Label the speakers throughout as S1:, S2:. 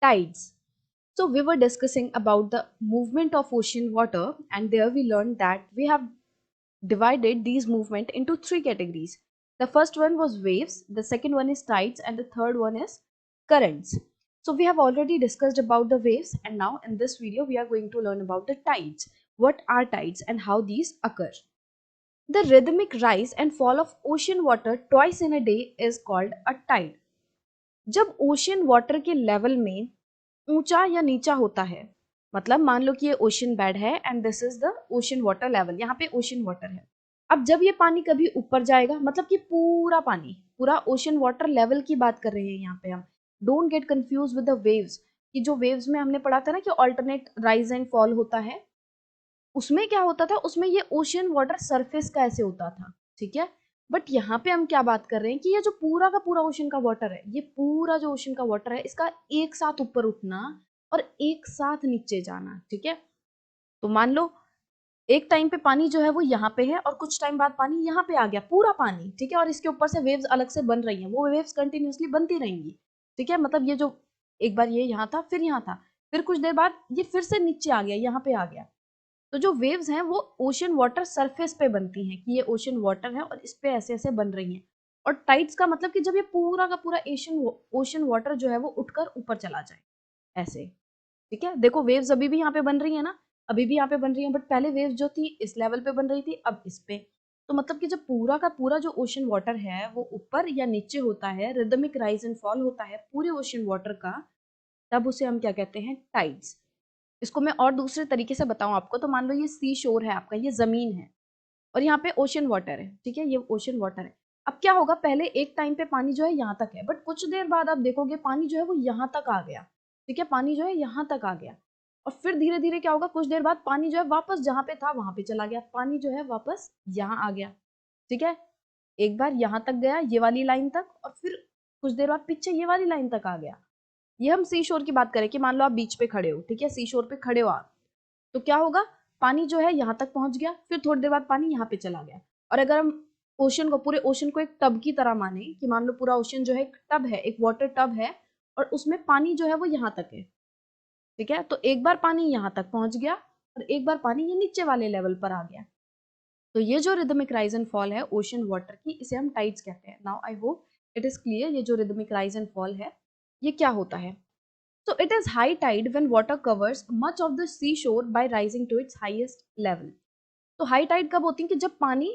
S1: Tides. So we were discussing about the movement of ocean water, and there we learned that we have divided these movement into three categories. The first one was waves, the second one is tides, and the third one is currents. So we have already discussed about the waves, and now in this video we are going to learn about the tides. What are tides and how these occur? The rhythmic rise and fall of ocean water twice in a day is called a tide. जब ocean water के level में ऊंचा या नीचा होता है, मतलब मान लो कि ये ओशन बेड है and this is the ocean water level, यहाँ पे ओशन वाटर है। अब जब ये पानी कभी ऊपर जाएगा, मतलब कि पूरा पानी, पूरा ओशन वाटर लेवल की बात कर रहे हैं यहाँ पे हम। Don't get confuse with the waves, कि जो वेव्स में हमने पढ़ा था ना कि ऑल्टरनेट राइज एंड फॉल होता है, उसमें क्या होता था, उसमें ये ओशियन वाटर सरफेस का ऐसे होता था, ठीक है। बट यहाँ पे हम क्या बात कर रहे हैं कि ये जो पूरा का पूरा ओशन का वाटर है, ये पूरा जो ओशन का वाटर है, इसका एक साथ ऊपर उठना और एक साथ नीचे जाना, ठीक है। तो मान लो एक टाइम पे पानी जो है वो यहाँ पे है और कुछ टाइम बाद पानी यहाँ पे आ गया, पूरा पानी, ठीक है, और इसके ऊपर से वेव्स अलग से बन रही हैं, वो वेव्स कंटिन्यूसली बनती रहेंगी, ठीक है। मतलब ये जो एक बार ये यहाँ था, फिर यहाँ था, फिर कुछ देर बाद ये फिर से नीचे आ गया, यहाँ पे आ गया। तो जो वेव्स हैं वो ओशन वाटर सरफेस पे बनती हैं, कि ये ओशन वाटर है और इस पे ऐसे ऐसे बन रही हैं। और टाइड्स का मतलब कि जब ये पूरा का पूरा ओशन वाटर जो है वो उठकर ऊपर चला जाए, ऐसे, ठीक है। देखो वेव्स अभी भी यहाँ पे बन रही है ना, अभी भी यहाँ पे बन रही है, बट पहले वेव्स जो थी इस लेवल पे बन रही थी, अब इस पे। तो मतलब कि जब पूरा का पूरा जो ओशन वाटर है वो ऊपर या नीचे होता है, रिदमिक राइज एंड फॉल होता है पूरे ओशन वाटर का, तब उसे हम क्या कहते हैं, टाइड्स। इसको मैं और दूसरे तरीके से बताऊं आपको, तो मान लो ये सी शोर है आपका, ये जमीन है और यहाँ पे ओशन वाटर है, ठीक है, ये ओशन वाटर है। अब क्या होगा, पहले एक टाइम पे पानी जो है यहाँ तक है, बट कुछ देर बाद आप देखोगे पानी जो है वो यहाँ तक आ गया, ठीक है, पानी जो है यहाँ तक आ गया। और फिर धीरे धीरे क्या होगा, कुछ देर बाद पानी जो है वापस जहाँ पे था वहां पे चला गया, पानी जो है वापस यहाँ आ गया, ठीक है। एक बार यहाँ तक गया, ये वाली लाइन तक, और फिर कुछ देर बाद पीछे ये वाली लाइन तक आ गया। ये हम सी शोर की बात करें कि मान लो आप बीच पे खड़े हो, ठीक है, सी शोर पे खड़े हो आप, तो क्या होगा, पानी जो है यहाँ तक पहुंच गया, फिर थोड़ी देर बाद पानी यहाँ पे चला गया। और अगर हम ओशन को, पूरे ओशन को एक टब की तरह माने, कि मान लो पूरा ओशन जो है एक टब है, एक वाटर टब है, और उसमें पानी जो है वो यहाँ तक है, ठीक है। तो एक बार पानी यहाँ तक पहुंच गया और एक बार पानी ये नीचे वाले लेवल पर आ गया। तो ये जो रिदमिक राइज एंड फॉल है ओशन वाटर की, इसे हम टाइड्स कहते हैं। Now I hope it is clear, ये जो रिदमिक राइज एंड फॉल है ये क्या होता है। So it is high tide when water covers much of the seashore by rising to its highest level. तो हाई टाइड कब होती है, कि जब पानी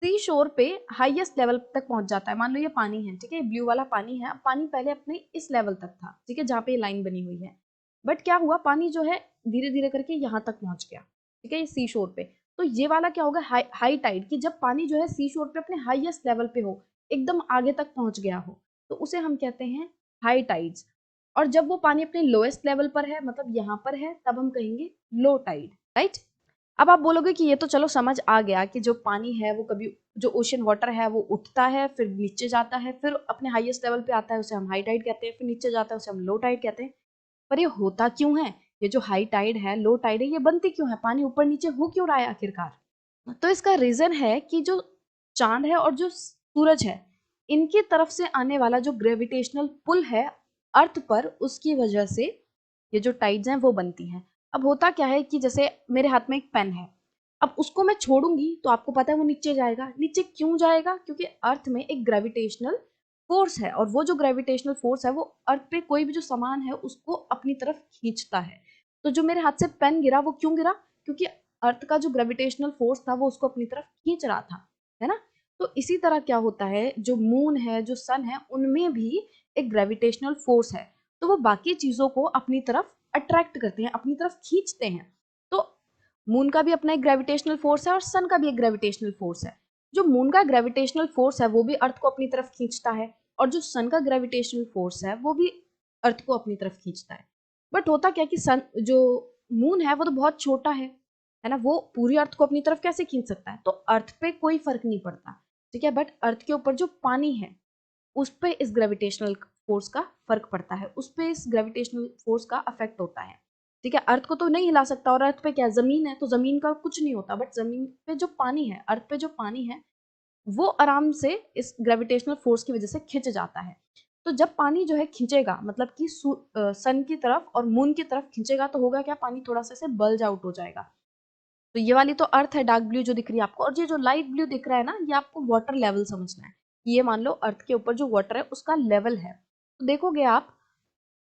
S1: सी शोर पे हाईएस्ट लेवल तक पहुंच जाता है। मान लो ये पानी है, ठीक है, ब्लू वाला पानी है, पानी पहले अपने इस लेवल तक था, ठीक है, जहाँ पे ये लाइन बनी हुई है। बट क्या हुआ, पानी जो है धीरे धीरे करके यहाँ तक पहुंच गया, ठीक है, ये सी शोर पे। तो ये वाला क्या होगा, हाई टाइड, की जब पानी जो है सी शोर पे अपने हाईएस्ट लेवल पे हो, एकदम आगे तक पहुंच गया हो, तो उसे हम कहते हैं हाई टाइड्स। और जब वो पानी अपने लोएस्ट लेवल पर है, मतलब यहाँ पर है, तब हम कहेंगे लो टाइड, राइट। अब आप बोलोगे कि ये तो चलो समझ आ गया कि जो पानी है वो कभी, जो ओशन वाटर है वो उठता है, फिर नीचे जाता है, फिर अपने हाईएस्ट लेवल पे आता है, उसे हम हाई टाइड कहते हैं, फिर नीचे जाता है, उसे हम लो टाइड कहते हैं। पर ये होता क्यों है, ये जो हाई टाइड है, लो टाइड है, ये बनती क्यों है, पानी ऊपर नीचे हो क्यों रहा है आखिरकार। तो इसका रीजन है कि जो चांद है और जो सूरज है, इनकी तरफ से आने वाला जो ग्रेविटेशनल पुल है अर्थ पर, उसकी वजह से ये जो टाइड्स हैं वो बनती हैं। अब होता क्या है कि जैसे मेरे हाथ में एक पेन है, अब उसको मैं छोड़ूंगी तो आपको पता है वो नीचे जाएगा। नीचे क्यों जाएगा, क्योंकि अर्थ में एक ग्रेविटेशनल फोर्स है, और वो जो ग्रेविटेशनल फोर्स है वो अर्थ पे कोई भी जो सामान है उसको अपनी तरफ खींचता है। तो जो मेरे हाथ से पेन गिरा वो क्यों गिरा, क्योंकि अर्थ का जो ग्रेविटेशनल फोर्स था वो उसको अपनी तरफ खींच रहा था, है ना। तो इसी तरह क्या होता है, जो मून है, जो सन है, उनमें भी एक ग्रेविटेशनल फोर्स है, तो वो बाकी चीजों को अपनी तरफ अट्रैक्ट करते हैं, अपनी तरफ खींचते हैं। तो मून का भी अपना एक ग्रेविटेशनल फोर्स है और सन का भी एक ग्रेविटेशनल फोर्स है। जो मून का ग्रेविटेशनल फोर्स है वो भी अर्थ को अपनी तरफ खींचता है, और जो सन का ग्रेविटेशनल फोर्स है वो भी अर्थ को अपनी तरफ खींचता है। बट होता क्या कि सन, जो मून है वो तो बहुत छोटा है ना, वो पूरी अर्थ को अपनी तरफ कैसे खींच सकता है, तो अर्थ पे कोई फर्क नहीं पड़ता, ठीक है। बट अर्थ के ऊपर जो पानी है उस पे इस ग्रेविटेशनल फोर्स का फर्क पड़ता है, उस पे इस ग्रेविटेशनल फोर्स का अफेक्ट होता है, ठीक है। अर्थ को तो नहीं हिला सकता, और अर्थ पे क्या, जमीन है, तो जमीन का कुछ नहीं होता, बट जमीन पे जो पानी है, अर्थ पे जो पानी है, वो आराम से इस ग्रेविटेशनल फोर्स की वजह से खिंच जाता है। तो जब पानी जो है खींचेगा, मतलब कि सन की तरफ और मून की तरफ खींचेगा, तो होगा क्या, पानी थोड़ा सा से बल्ज आउट हो जाएगा। तो ये वाली तो अर्थ है डार्क ब्लू जो दिख रही है आपको, और ये जो लाइट ब्लू दिख रहा है ना, ये आपको वाटर लेवल समझना है। ये मान लो अर्थ के ऊपर जो वाटर है उसका लेवल है। तो देखोगे आप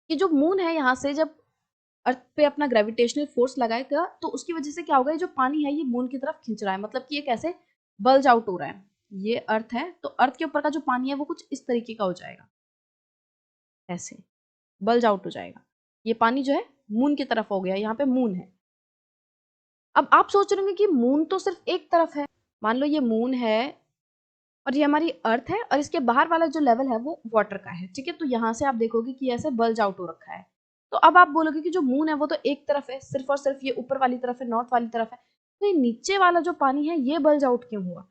S1: कि जो मून है, यहाँ से जब अर्थ पे अपना ग्रेविटेशनल फोर्स लगाएगा, तो उसकी वजह से क्या होगा, ये जो पानी है ये मून की तरफ खींच रहा है, मतलब कि ये कैसे बल्ज आउट हो रहा है। ये अर्थ है, तो अर्थ के ऊपर का जो पानी है वो कुछ इस तरीके का हो जाएगा, ऐसे बल्ज आउट हो जाएगा। ये पानी जो है मून की तरफ हो गया, यहाँ पे मून है। अब आप सोच रहे होंगे कि मून तो सिर्फ एक तरफ है। मान लो ये मून है और ये हमारी अर्थ है, और इसके बाहर वाला जो लेवल है वो वाटर का है, ठीक है। तो यहाँ से आप देखोगे कि ऐसे बल्ज आउट हो रखा है। तो अब आप बोलोगे कि जो मून है वो तो एक तरफ है, सिर्फ और सिर्फ ये ऊपर वाली तरफ है, नॉर्थ वाली तरफ है, तो ये नीचे वाला जो पानी है ये बल्ज आउट क्यों हुआ।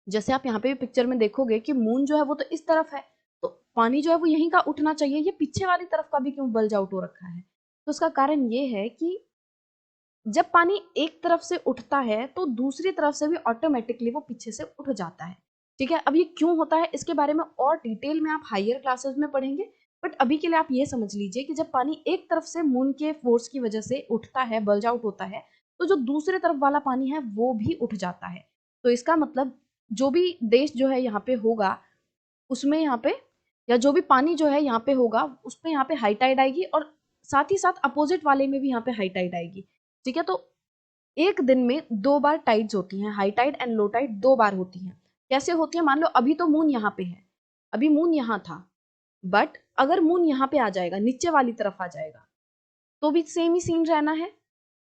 S1: जैसे आप यहाँ पे पिक्चर में देखोगे कि मून जो है वो तो इस तरफ है, तो पानी जो है वो यहीं का उठना चाहिए, ये पीछे वाली तरफ का भी क्यों बल्ज आउट हो रखा है। तो उसका कारण ये है कि जब पानी एक तरफ से उठता है तो दूसरी तरफ से भी ऑटोमेटिकली वो पीछे से उठ जाता है, ठीक है। अब ये क्यों होता है इसके बारे में और डिटेल में आप हायर क्लासेस में पढ़ेंगे, बट अभी के लिए आप ये समझ लीजिए कि जब पानी एक तरफ से मून के फोर्स की वजह से उठता है, बल्ज आउट होता है, तो जो दूसरे तरफ वाला पानी है वो भी उठ जाता है। तो इसका मतलब जो भी देश जो है यहाँ पे होगा, उसमें यहाँ पे, या जो भी पानी जो है यहाँ पे होगा उसमें यहाँ पे हाई टाइड आएगी, और साथ ही साथ अपोजिट वाले में भी यहाँ पे हाई टाइड आएगी, ठीक है। तो एक दिन में दो बार टाइड्स होती हैं, high tide and low tide दो बार होती हैं। कैसे होती है, मान लो अभी तो मून यहाँ पे है, अभी मून यहाँ था, बट अगर मून यहाँ पे आ जाएगा, नीचे वाली तरफ आ जाएगा, तो भी सेम ही सीन रहना है।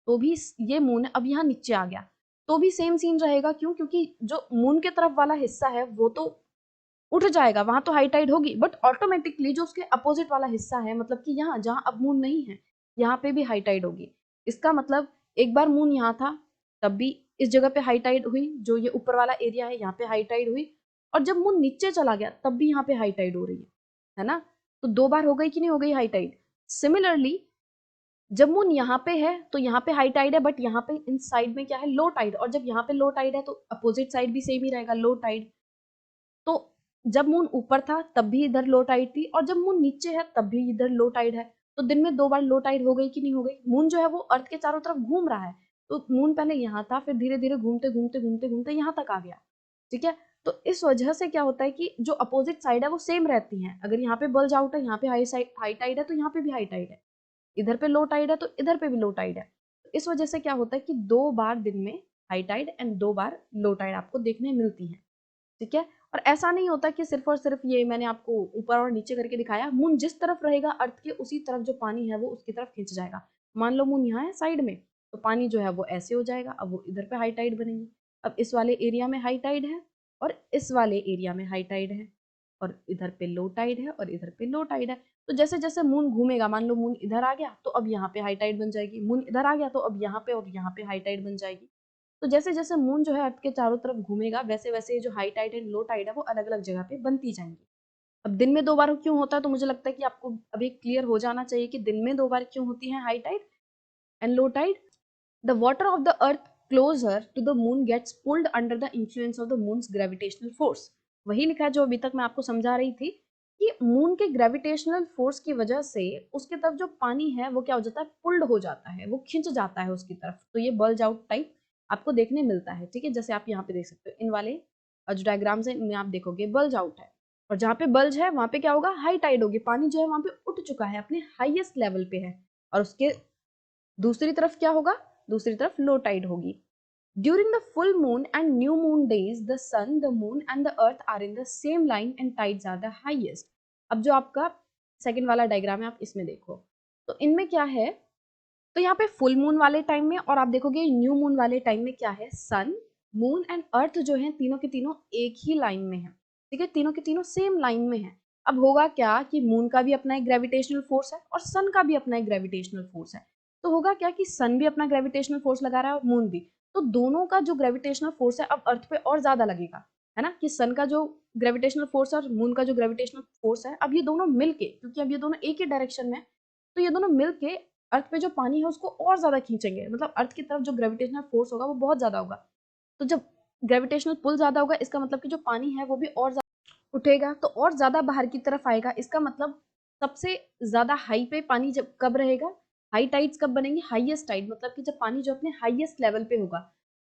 S1: तो भी ये मून अब यहाँ नीचे आ गया, तो भी सेम सीन रहेगा। क्यों, क्योंकि जो मून के तरफ वाला हिस्सा है वो तो उठ जाएगा, वहां तो हाई टाइड होगी, बट ऑटोमेटिकली जो उसके अपोजिट वाला हिस्सा है, मतलब कि यहाँ जहाँ अब मून नहीं है, यहाँ पे भी हाई टाइड होगी। इसका मतलब एक बार मून यहाँ था, तब भी इस जगह पे हाई टाइड हुई, जो ये ऊपर वाला एरिया है यहाँ पे हाई टाइड हुई, और जब मून नीचे चला गया तब भी यहाँ पे हाई टाइड हो रही है ना। तो दो बार हो गई कि नहीं हो गई हाई टाइड। सिमिलरली जब मून यहाँ पे है तो यहाँ पे हाई टाइड है, बट यहाँ पे इन साइड में क्या है, लो टाइड, और जब यहाँ पे लो टाइड है तो अपोजिट साइड भी सेम ही रहेगा, लो टाइड। तो जब मून ऊपर था तब भी इधर लो टाइड थी, और जब मून नीचे है तब भी इधर लो टाइड है। तो दिन में दो बार लो टाइड हो गई कि नहीं हो गई। मून जो है वो अर्थ के चारों तरफ घूम रहा है, तो मून पहले यहाँ था, फिर धीरे धीरे घूमते घूमते घूमते घूमते यहाँ तक आ गया, ठीक है। तो इस वजह से क्या होता है कि जो अपोजिट साइड है वो सेम रहती है। अगर यहाँ पे बल्ज आउट है, यहाँ पे हाई टाइड है, तो यहाँ पे भी हाई टाइड है, इधर पे लो टाइड है तो इधर पे भी लो टाइड है। इस वजह से क्या होता है कि दो बार दिन में हाई टाइड एंड दो बार लो टाइड आपको देखने मिलती है, ठीक है। और ऐसा नहीं होता कि सिर्फ और सिर्फ ये मैंने आपको ऊपर और नीचे करके दिखाया, मून जिस तरफ रहेगा अर्थ के उसी तरफ जो पानी है वो उसकी तरफ खींच जाएगा। मान लो मून यहाँ है साइड में, तो पानी जो है वो ऐसे हो जाएगा, अब वो इधर पे हाई टाइड बनेगी। अब इस वाले एरिया में हाई टाइड है और इस वाले एरिया में हाई टाइड है, और इधर पे लो टाइड है और इधर पे लो टाइड है। तो जैसे जैसे मून घूमेगा, मान लो मून इधर आ गया तो अब यहाँ पे हाई टाइड बन जाएगी, मून इधर आ गया तो अब यहाँ पे और यहाँ पे हाई टाइड बन जाएगी। तो जैसे जैसे मून जो है अर्थ के चारों तरफ घूमेगा, वैसे वैसे जो high tide and low tide है वो अलग अलग जगह पे बनती जाएंगी। अब दिन में दो बार क्यों होता है, तो मुझे लगता है कि आपको अभी क्लियर हो जाना चाहिए कि दिन में दो बार क्यों होती है high tide and low tide. The water of the earth closer to the moon gets pulled under the influence of the moon's gravitational force. वही लिखा है जो अभी तक मैं आपको समझा रही थी कि मून के ग्रेविटेशनल फोर्स की वजह से उसकी तरफ जो पानी है वो क्या हो जाता है, पुल्ड हो जाता है, वो खिंच जाता है उसकी तरफ। तो ये बल्ज आउट टाइप आपको देखने मिलता है, ठीक है। जैसे आप यहाँ पे देख सकते हो, इन वाले जो डायग्राम्स है इनमें आप देखोगे बल्ज आउट है, और जहाँ पे बल्ज है वहां पे क्या होगा, हाई टाइड होगी, पानी जो है वहां पे उठ चुका है, अपने हाईएस्ट लेवल पे है। और उसके दूसरी तरफ क्या होगा, दूसरी तरफ लो टाइड होगी। During the full moon and new moon days the sun, the moon and the earth are in the same line and tides are the highest. अब जो आपका सेकंड वाला डायग्राम है आप इसमें देखो, तो इनमें क्या है, तो यहाँ पे फुल मून वाले टाइम में और आप देखोगे न्यू मून वाले टाइम में क्या है, सन, मून एंड अर्थ जो है तीनों के तीनों एक ही लाइन में है, ठीक है, तीनों के तीनों सेम लाइन में है। अब होगा क्या कि मून का भी अपना एक ग्रेविटेशनल फोर्स है और सन का भी अपना एक ग्रेविटेशनल फोर्स है। तो होगा क्या कि सन भी अपना ग्रेविटेशनल फोर्स लगा रहा है और मून भी, तो दोनों का जो ग्रेविटेशनल फोर्स है अब अर्थ पे और ज्यादा लगेगा, है ना, कि सन का जो ग्रेविटेशनल फोर्स और मून का जो ग्रेविटेशनल फोर्स है, अब ये दोनों मिलके, क्योंकि अब ये दोनों एक ही डायरेक्शन में है, तो ये दोनों मिलके अर्थ पे जो पानी है उसको और ज्यादा खींचेंगे, मतलब अर्थ की तरफ जो ग्रेविटेशनल फोर्स होगा वो बहुत ज्यादा होगा। तो जब ग्रेविटेशनल पुल ज्यादा होगा इसका मतलब कि जो पानी है वो भी और ज्यादा उठेगा तो और ज्यादा बाहर की तरफ आएगा। इसका मतलब सबसे ज्यादा हाई पे पानी जब कब रहेगा, हाई टाइड्स कब बनेंगे, हाईएस्ट टाइड, मतलब कि जब पानी जो अपने हाईएस्ट लेवल पे होगा,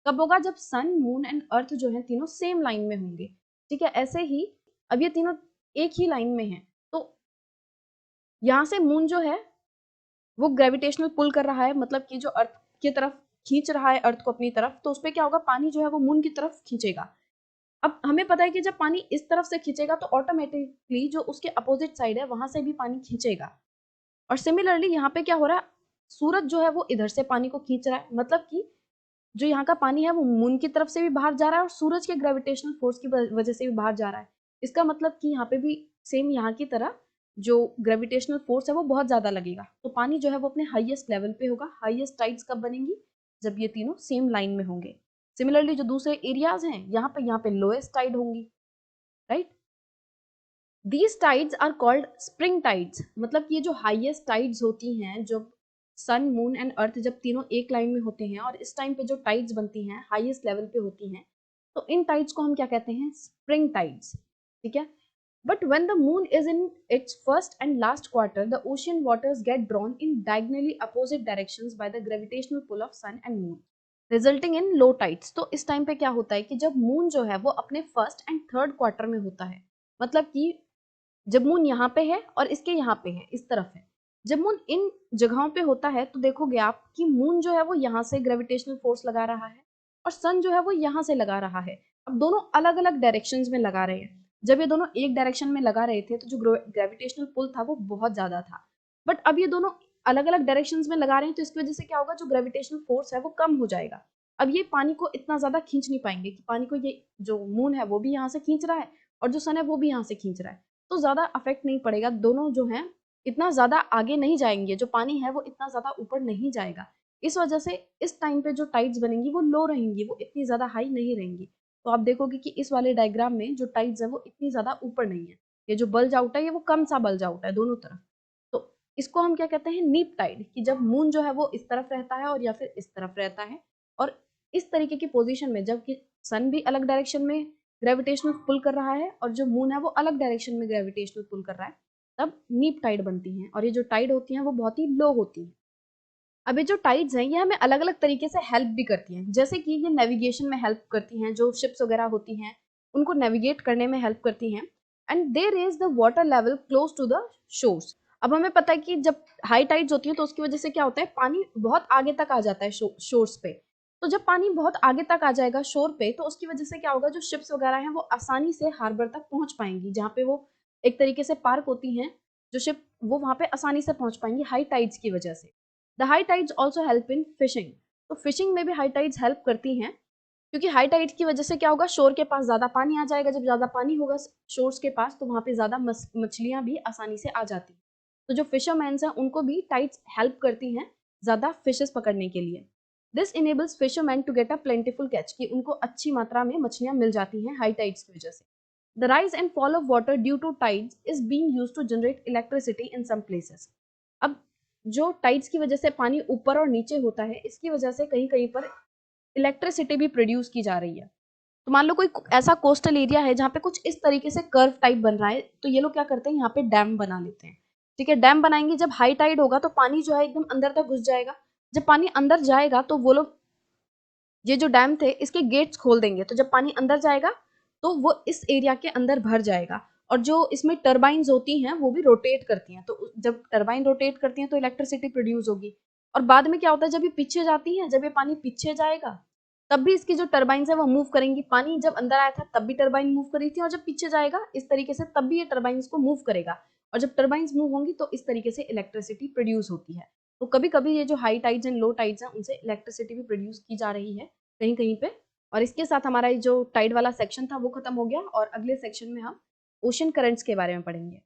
S1: कब होगा, जब सन मून एंड अर्थ जो है तीनों सेम लाइन में होंगे। ठीक है, ऐसे ही अब ये तीनों एक ही लाइन में है, तो यहाँ से मून जो है वो ग्रेविटेशनल पुल कर रहा है, मतलब कि जो अर्थ की तरफ खींच रहा है अर्थ को अपनी तरफ, तो उस पर क्या होगा, पानी जो है वो मून की तरफ खींचेगा। अब हमें पता है कि जब पानी इस तरफ से खींचेगा तो ऑटोमेटिकली जो उसके अपोजिट साइड है वहां से भी पानी खींचेगा। और सिमिलरली यहाँ पे क्या हो रहा है, सूरज जो है वो इधर से पानी को खींच रहा है, मतलब कि जो यहाँ का पानी है वो मून की तरफ से भी बाहर जा रहा है और सूरज के ग्रेविटेशनल फोर्स की वजह से भी बाहर जा रहा है। इसका मतलब कि यहाँ पे भी सेम यहाँ की तरह जो ग्रेविटेशनल फोर्स है वो बहुत ज्यादा लगेगा, तो पानी जो है वो अपने हाईएस्ट लेवल पे होगा। हाईएस्ट टाइड्स कब बनेंगी, जब ये तीनों सेम लाइन में होंगे। सिमिलरली जो दूसरे एरियाज हैं यहाँ पे लोएस्ट टाइड होंगी, right. These tides are called spring tides, मतलब ये जो हाईएस्ट टाइड्स होती हैं, जब सन मून एंड अर्थ जब तीनों एक लाइन में होते हैं और इस टाइम पे जो टाइड्स बनती हैं हाईएस्ट लेवल पे होती हैं, तो इन टाइड्स को हम क्या कहते हैं, स्प्रिंग टाइड्स। ठीक है, but when the moon is in its first and last quarter, the ocean waters get drawn in diagonally opposite directions by the gravitational pull of sun and moon, resulting in low tides। तो इस time पे क्या होता है कि जब moon जो है वो अपने फर्स्ट एंड थर्ड क्वार्टर में होता है, मतलब कि जब मून यहाँ पे है और इसके यहाँ पे है, इस तरफ है, जब मून इन जगहों पे होता है तो देखोगे आप कि मून जो है वो यहाँ से ग्रेविटेशनल फोर्स लगा रहा है और सन जो है वो यहाँ से लगा रहा है। अब दोनों अलग अलग डायरेक्शंस में लगा रहे हैं। जब ये दोनों एक डायरेक्शन में लगा रहे थे तो जो ग्रेविटेशनल पुल था वो बहुत ज्यादा था, बट अब ये दोनों अलग अलग डायरेक्शंस में लगा रहे हैं, तो इसकी वजह से क्या होगा, जो ग्रेविटेशनल फोर्स है वो कम हो जाएगा। अब ये पानी को इतना ज्यादा खींच नहीं पाएंगे कि पानी को ये जो मून है वो भी यहाँ से खींच रहा है और जो सन है वो भी यहाँ से खींच रहा है, तो ज्यादा अफेक्ट नहीं पड़ेगा। दोनों जो है इतना ज्यादा आगे नहीं जाएंगे, जो पानी है वो इतना ज्यादा ऊपर नहीं जाएगा। इस वजह से इस टाइम पे जो टाइड्स बनेंगी वो लो रहेंगी, वो इतनी ज्यादा हाई नहीं रहेंगी। तो आप देखोगे कि इस वाले डायग्राम में जो टाइड्स है वो इतनी ज्यादा ऊपर नहीं है, ये जो बल्ज आउट है ये वो कम सा बल्ज आउट है दोनों तरफ। तो इसको हम क्या कहते हैं, नीप टाइड, कि जब मून जो है वो इस तरफ रहता है और या फिर इस तरफ रहता है, और इस तरीके की पोजीशन में जबकि सन भी अलग डायरेक्शन में ग्रेविटेशनल पुल कर रहा है और जो मून है वो अलग डायरेक्शन में ग्रेविटेशनल पुल कर रहा है, तब नीप टाइड बनती हैं। और ये जो टाइड होती हैं वो बहुत ही लो होती हैं। अब ये जो टाइड्स हैं ये हमें अलग अलग तरीके से हेल्प भी करती हैं, जैसे कि ये नेविगेशन में हेल्प करती हैं, जो शिप्स वगैरह होती हैं उनको नेविगेट करने में हेल्प करती हैं। And they raise the water level close to the shores. अब हमें पता है कि जब हाई टाइड्स होती है तो उसकी वजह से क्या होता है, पानी बहुत आगे तक आ जाता है शोर्स पे। तो जब पानी बहुत आगे तक आ जाएगा शोर पे, तो उसकी वजह से क्या होगा, जो शिप्स वगैरह हैं वो आसानी से हार्बर तक पहुंच पाएंगी, जहाँ पे वो एक तरीके से पार्क होती हैं जो शिप, वो वहां पे आसानी से पहुंच पाएंगी हाई टाइड्स की वजह से। The high tides also help in fishing. तो फिशिंग में भी हाई टाइड्स हेल्प करती हैं, क्योंकि हाई टाइड की वजह से क्या होगा, शोर के पास ज्यादा पानी आ जाएगा। जब ज्यादा पानी होगा शोर्स के पास तो वहां पे ज्यादा मछलियां भी आसानी से आ जाती हैं। तो जो फिशरमैन्स हैं उनको भी टाइड्स हेल्प करती हैं ज्यादा फिशेस पकड़ने के लिए। This enables fisherman to get a plentiful catch, कि उनको अच्छी मात्रा में मछलियां मिल जाती हैं हाई टाइड्स की वजह से। The rise and fall of water due to tides is being used to generate electricity in some places. अब जो टाइड्स की वजह से पानी ऊपर और नीचे होता है, इसकी वजह से कहीं कहीं पर इलेक्ट्रिसिटी भी प्रोड्यूस की जा रही है। तो मान लो कोई ऐसा कोस्टल एरिया है जहाँ पे कुछ इस तरीके से कर्व टाइप बन रहा है, तो ये लोग क्या करते हैं, यहाँ पे डैम बना लेते हैं। ठीक है, डैम बनाएंगे, जब हाई टाइड होगा तो पानी जो है एकदम अंदर तक घुस जाएगा। जब पानी अंदर जाएगा तो वो लोग ये जो डैम थे इसके गेट्स खोल देंगे, तो जब पानी अंदर जाएगा तो वो इस एरिया के अंदर भर जाएगा। और जो इसमें टर्बाइंस होती हैं वो भी रोटेट करती हैं, तो जब टर्बाइन रोटेट करती हैं तो इलेक्ट्रिसिटी प्रोड्यूस होगी। और बाद में क्या होता है, जब ये पीछे जाती है, जब ये पानी पीछे जाएगा तब भी इसकी जो टर्बाइंस है वो मूव करेंगी। पानी जब अंदर आया था तब भी टर्बाइन मूव कर रही थी, और जब पीछे जाएगा इस तरीके से तब भी ये टर्बाइंस को मूव करेगा। और जब टर्बाइंस मूव होंगी तो इस तरीके से इलेक्ट्रिसिटी प्रोड्यूस होती है। तो कभी कभी ये जो high tides and low tides हैं उनसे इलेक्ट्रिसिटी भी प्रोड्यूस की जा रही है कहीं कहीं पे। और इसके साथ हमारा जो टाइड वाला सेक्शन था वो खत्म हो गया, और अगले सेक्शन में हम ओशन करंट्स के बारे में पढ़ेंगे।